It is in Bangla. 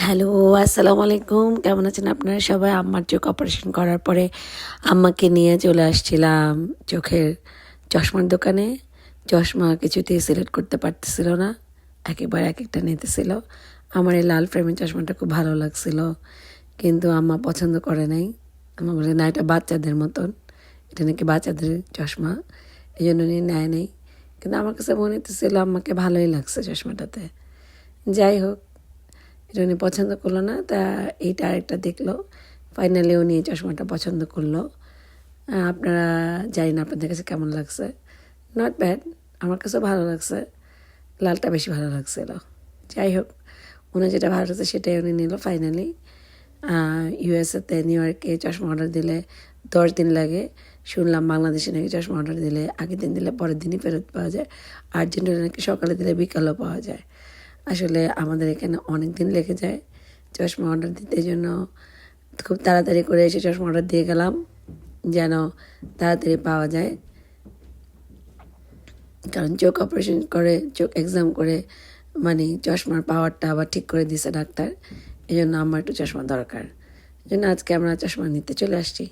হ্যালো, আসসালামু আলাইকুম। কেমন আছেন আপনারা সবাই? আম্মার চোখ অপারেশন করার পরে আম্মাকে নিয়ে চলে আসছিলাম চোখের চশমার দোকানে। চশমা কিছুতেই সিলেক্ট করতে পারতেছিল না। একেকবার একেকটা নিতেছিল। আমার এই লাল ফ্রেমের চশমাটা খুব ভালো লাগছিল। কিন্তু আম্মা পছন্দ করে নাই। আম্মা বলে, "না, এটা বাচ্চাদের মতন। এটা নাকি বাচ্চাদের চশমা।" এজন্য উনি নেয় নাই। কিন্তু আমার কাছে মনে হইতেছিল আম্মাকে ভালোই লাগছে চশমাটাতে। যাই হোক, এটা উনি পছন্দ করলো না, তা এইটা আরেকটা দেখলো। ফাইনালি উনি এই চশমাটা পছন্দ করলো। আপনারা জানি না আপনাদের কাছে কেমন লাগছে। নট ব্যাড, আমার কাছেও ভালো লাগছে। লালটা বেশি ভালো লাগছিল। যাই হোক, উনি যেটা ভালো লাগছে সেটাই উনি নিল ফাইনালি। ইউএসএতে নিউ ইয়র্কে চশমা অর্ডার দিলে 10 দিন লাগে। শুনলাম বাংলাদেশে নাকি চশমা অর্ডার দিলে আগের দিন দিলে পরের দিনই ফেরত পাওয়া যায়। আর্জেন্টিনা নাকি সকালে দিলে বিকালেও পাওয়া যায়। আসলে আমাদের এখানে অনেক দিন লেগে যায় চশমা অর্ডার দিতে। এই জন্য খুব তাড়াতাড়ি করে এসে চশমা অর্ডার দিয়ে গেলাম যেন তাড়াতাড়ি পাওয়া যায়। কারণ চোখ অপারেশন করে, চোখ এক্সাম করে মানে চশমার পাওয়ারটা আবার ঠিক করে দিছে ডাক্তার। এই জন্য আমার একটু চশমা দরকার। এই জন্য আজকে আমরা চশমা নিতে চলে আসছি।